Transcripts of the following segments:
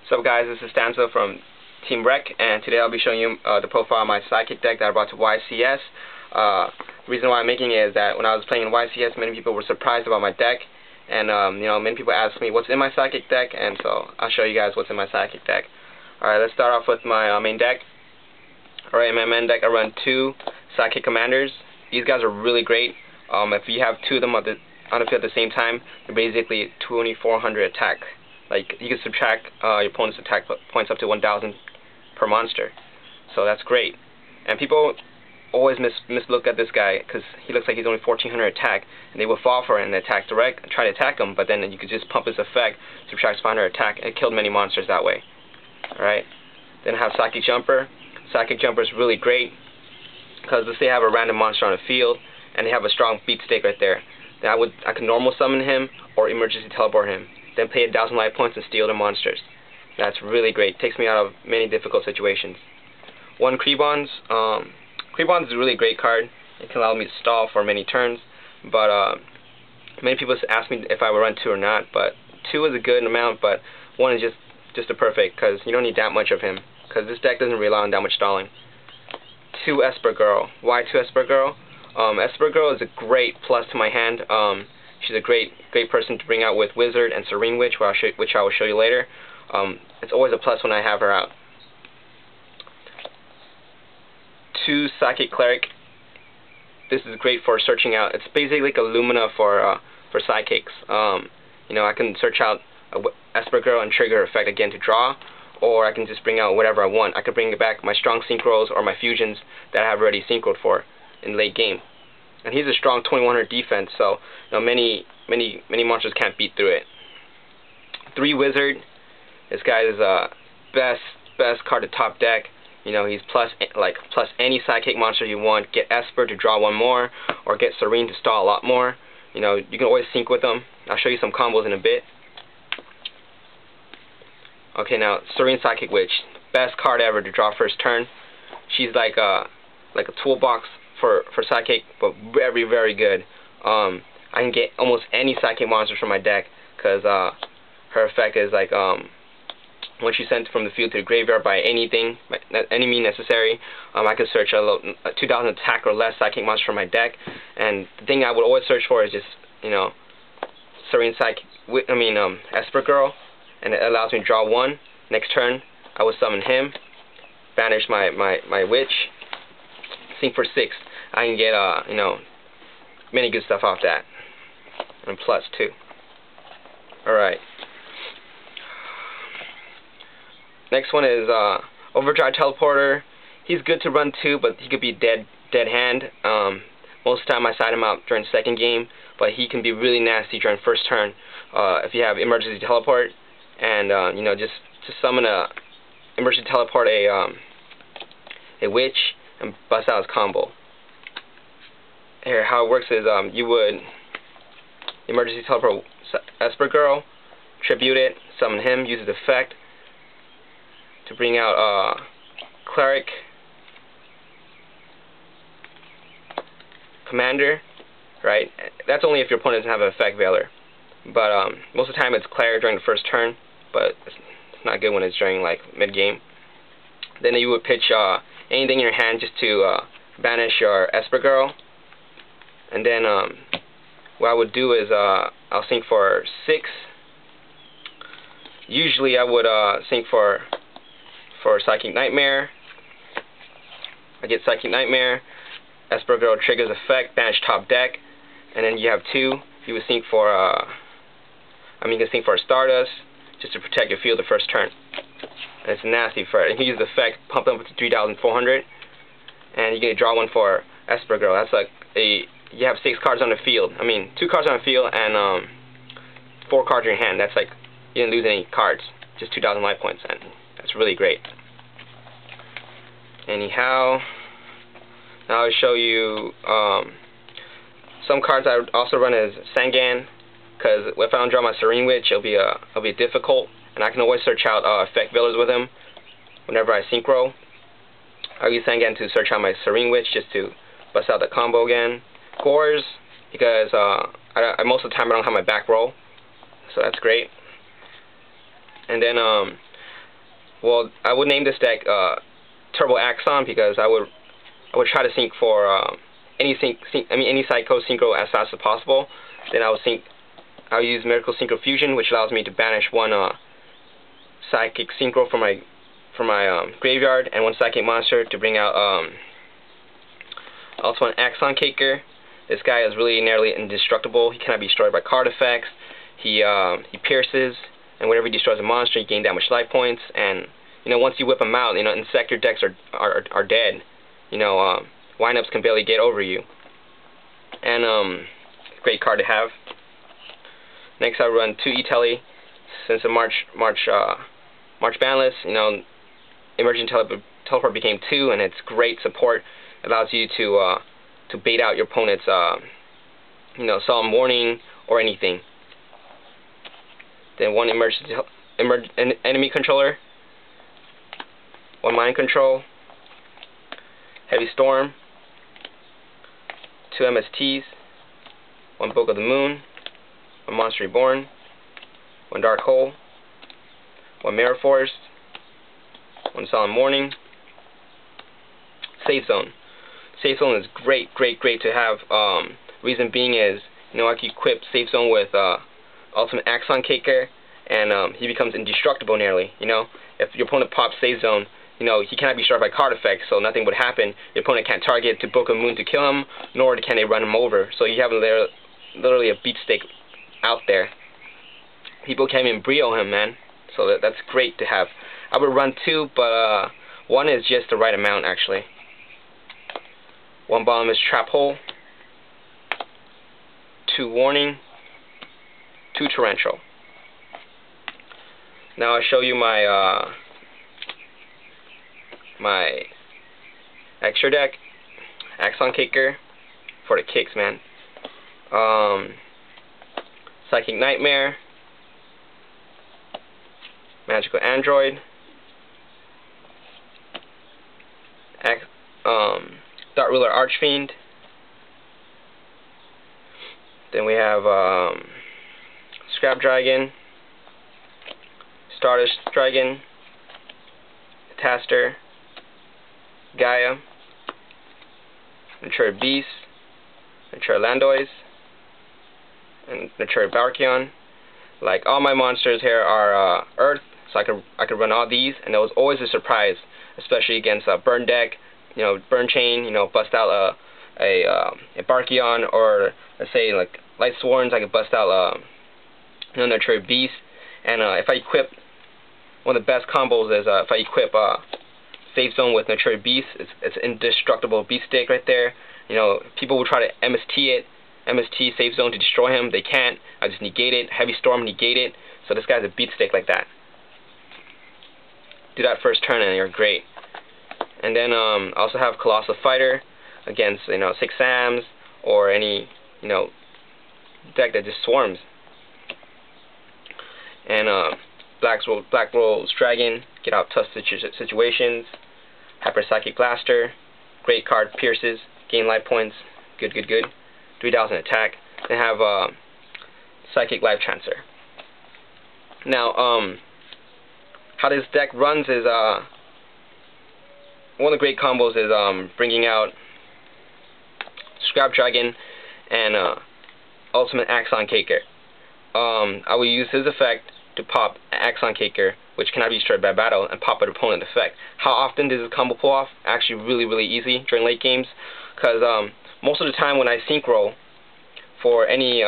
What's up, guys? This is Stanza from Team Rec, and today I'll be showing you the profile of my Psychic deck that I brought to YCS. The reason why I'm making it is that when I was playing in YCS, many people were surprised about my deck, and many people asked me what's in my Psychic deck, and so I'll show you guys what's in my Psychic deck. Alright, let's start off with my main deck. Alright, in my main deck I run 2 Psychic Commanders. These guys are really great. If you have 2 of them on the field at the same time, they're basically 2400 attack. Like, you can subtract your opponent's attack points up to 1000 per monster. So that's great. And people always mislook at this guy because he looks like he's only 1400 attack, and they will fall for it and attack direct and try to attack him, but then you could just pump his effect, subtract 500 attack, and it killed many monsters that way. Alright. Then I have Psychic Jumper. Psychic Jumper is really great because let's say I have a random monster on the field and they have a strong beat stake right there. Then I can normal summon him or emergency teleport him. Then pay 1000 life points and steal the monsters. That's really great. Takes me out of many difficult situations. 1 Krebons. Krebons is a really great card. It can allow me to stall for many turns. But many people ask me if I would run 2 or not. But 2 is a good amount, but 1 is just a perfect because you don't need that much of him. Because this deck doesn't rely on that much stalling. 2 Esper Girl. Why 2 Esper Girl? Esper Girl is a great plus to my hand. She's a great person to bring out with Wizard and Serene which I will show you later. It's always a plus when I have her out. 2 Psychic Cleric. This is great for searching out. It's basically like a Lumina for Psychics. I can search out a Esper Girl and trigger her effect again to draw, or I can just bring out whatever I want. I could bring back my strong Synchros or my fusions that I have already synchroed for in late game. And he's a strong 2100 defense, so many monsters can't beat through it. 3 Wizard. This guy is best card to top deck. He's plus any psychic monster you want. Get Esper to draw 1 more, or get Serene to stall a lot more. You can always sync with them. I'll show you some combos in a bit. Okay, now Serene Psychic Witch, best card ever to draw first turn. She's like a toolbox for Psychic, but very, very good. I can get almost any Psychic monsters from my deck because her effect is like once you send from the field to the graveyard by any means necessary, I can search a 2000 attack or less Psychic monster from my deck. And the thing I would always search for is just Serene Esper Girl, and it allows me to draw 1. Next turn, I will summon him, banish my witch, sync for 6. I can get many good stuff off that, and plus 2. Alright. Next one is Overdrive Teleporter. He's good to run 2, but he could be dead hand. Most of the time I side him out during second game, but he can be really nasty during first turn. If you have emergency teleport, and just summon a emergency teleport a witch and bust out his combo. Here, how it works is you would emergency teleport Esper Girl, tribute it, summon him, use his effect to bring out Cleric, Commander, right? That's only if your opponent doesn't have an effect veiler. But most of the time it's Cleric during the first turn, but it's not good when it's during like mid-game. Then you would pitch anything in your hand just to banish your Esper Girl. And then what I would do is I'll sync for 6. Usually I would sync for Psychic Nightmare. I get Psychic Nightmare, Esper Girl triggers effect, banish top deck, and then you have 2. You would sync for you can sync for a Stardust just to protect your field the first turn. And it's nasty for it. And you use the effect, pump them up to 3,400, and you get to draw 1 for Esper Girl. That's like you have 6 cards on the field. 2 cards on the field and 4 cards in your hand. That's like you didn't lose any cards, just 2,000 life points, and that's really great. Anyhow, now I'll show you some cards I would also run as Sangan, because if I don't draw my Serene Witch, it'll be difficult, and I can always search out effect veilers with him whenever I synchro. I'll use Sangan to search out my Serene Witch just to bust out the combo again. Gorz, because most of the time I don't have my back row, so that's great. And then well, I would name this deck Turbo Axon, because I would try to sync for any Psycho Synchro as fast as possible. Then I would use Miracle Synchro Fusion, which allows me to banish one Psychic Synchro from my graveyard and one Psychic monster to bring out also an Axon Caker. This guy is really nearly indestructible. He cannot be destroyed by card effects. He pierces, and whenever he destroys a monster, you gain that much life points. And once you whip him out, insect your decks are dead. Windups can barely get over you. And great card to have. Next, I run 2 E-Tele. Since the March banless, Emerging Teleport became 2, and it's great support. It allows you to bait out your opponent's Solemn Warning or anything. Then 1 enemy controller, 1 mind control, Heavy Storm, 2 MSTs, 1 Book of the Moon, 1 Monster Reborn, 1 Dark Hole, 1 Mirror Forest, 1 Solemn Warning. Safe Zone. Safe Zone is great to have. Reason being is, I can equip Safe Zone with Ultimate Axon Caker, and he becomes indestructible nearly. If your opponent pops Safe Zone, he cannot be struck by card effects, so nothing would happen. Your opponent can't target to Book of Moon to kill him, nor can they run him over. So you have literally a beat stick out there. People can't even brio him, man. So that's great to have. I would run 2, but 1 is just the right amount, actually. 1 Bottomless Trap Hole, 2 Warning, 2 Torrential. Now I'll show you my my extra deck, Axon Caker, for the kicks, man. Psychic Nightmare, Magical Android, Dark Ruler Archfiend. Then we have Scrap Dragon, Stardust Dragon, Catastor, Gaia, Naturia Beast, Naturia Landoise, and Naturia Barkion. Like, all my monsters here are Earth, so I could run all these, and it was always a surprise, especially against a burn deck. Burn chain, bust out a Barkion, or let's say like Light Sworns, I could bust out Naturia Beast. And if I equip, one of the best combos is if I equip Safe Zone with Naturia Beast. It's indestructible beast stick right there. People will try to MST Safe Zone to destroy him. They can't. I just negate it. Heavy Storm, negate it. So this guy's a beat stick like that. Do that first turn and you're great. And then I also have Colossal Fighter against 6 Sams or any deck that just swarms. And Black Rose Dragon, get out tough situations. Hyper Psychic Blaster, great card, pierces, gain life points, good. 3,000 attack. Then have Psychic Lifetrancer. Now how this deck runs is one of the great combos is bringing out Scrap Dragon and Ultimate Axon Caker. I will use his effect to pop Axon Caker, which cannot be destroyed by battle, and pop an opponent effect. How often does this combo pull off? Actually really easy during late games, because most of the time when I synchro for any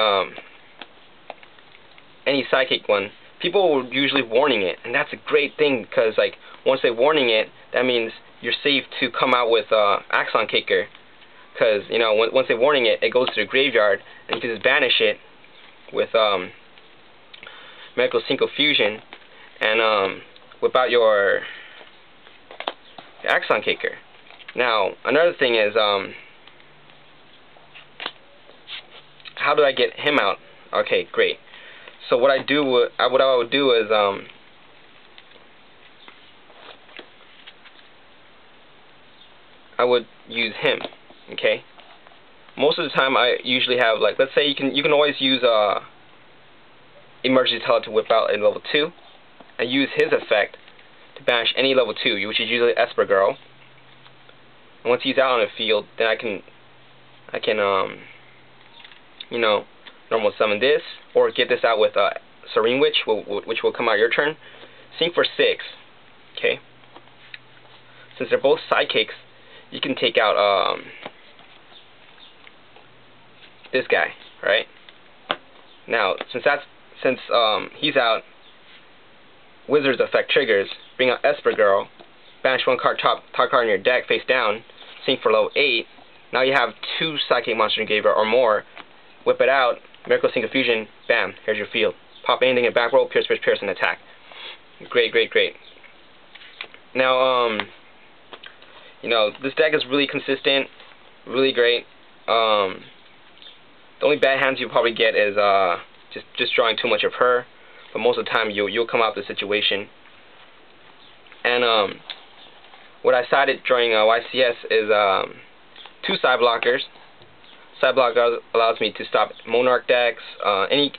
psychic one, people are usually warning it, and that's a great thing, because like once they're warning it, that means you're safe to come out with Axon Caker, because once they're warning it, it goes to the graveyard, and you can just banish it with Miracle Synchro Fusion and whip out your Axon Caker. Now another thing is how do I get him out? Okay, great. So what I would do is I would use him. Okay. Most of the time, I usually have, like, let's say you can always use Emergency Tele to whip out in level 2, and use his effect to banish any level 2, which is usually Esper Girl. And once he's out on the field, then I can you know, normal summon this, or get this out with Serene Witch, which will come out your turn. Sync for 6. Okay. Since they're both psychics, you can take out this guy, right? Now, since he's out, Wizard's effect triggers. Bring out Esper Girl, banish one card, top card in your deck face down. Sync for level 8. Now you have 2 psychic monsters in your graveyard or more. Whip it out, Miracle Sync Fusion, bam, here's your field. Pop anything in back row, pierce, and attack. Great, great, great. Now, you know, this deck is really consistent, really great. The only bad hands you'll probably get is just drawing too much of her, but most of the time you'll come out of the situation. And what I decided during YCS is 2 side blockers. Side block allows me to stop Monarch decks, any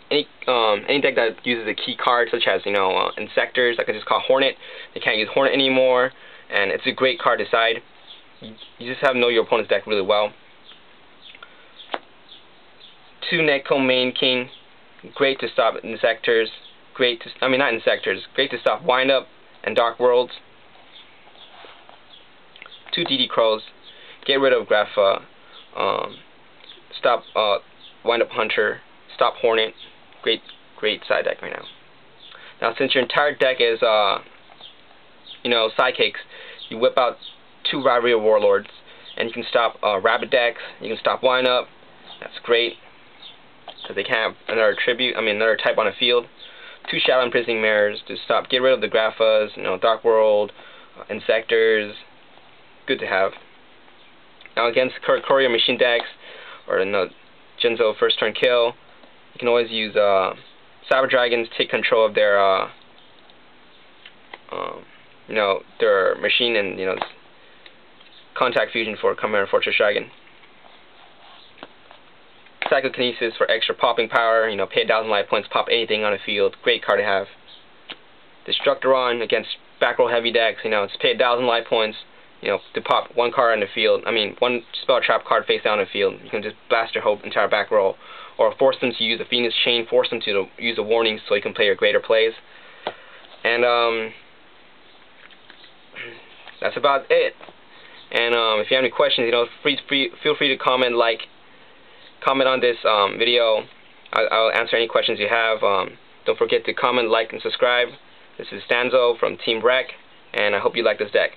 deck that uses a key card, such as, you know, Insectors. I can just call Hornet. They can't use Hornet anymore, and it's a great card to side. You just have to know your opponent's deck really well. 2 Netcomb Main King, great to stop Insectors. Great to, I mean, not Insectors. Great to stop Wind Up and Dark Worlds. 2 DD Crows, get rid of Grapha. Stop Wind Up Hunter, stop Hornet. Great side deck right now. Now, since your entire deck is you know, psychics, you whip out 2 Rivalry of Warlords, and you can stop Rabbit decks. You can stop Wind Up. That's great because they can't have another type on the field. 2 Shadow Imprisoning Mirrors to stop, get rid of the Graphas, you know, Dark World, Insectors. Good to have. Now against Courier Machine decks, or Genzo first turn kill, you can always use Cyber Dragons to take control of their you know, their machine, and, you know, Contact Fusion for Chimera Fortress Dragon. Psychokinesis for extra popping power, you know, pay 1,000 life points, pop anything on the field. Great card to have. Destructoron against back row heavy decks, you know, it's pay 1,000 life points, you know, to pop 1 card on the field. I mean, 1 spell trap card face down on the field. You can just blast your whole entire back row, or force them to use a Phoenix Chain, force them to use a warning so you can play your greater plays. And that's about it. And if you have any questions, you know, feel free to comment on this video. I'll answer any questions you have. Don't forget to comment, like, and subscribe. This is Stanzo from Team Rec, and I hope you like this deck.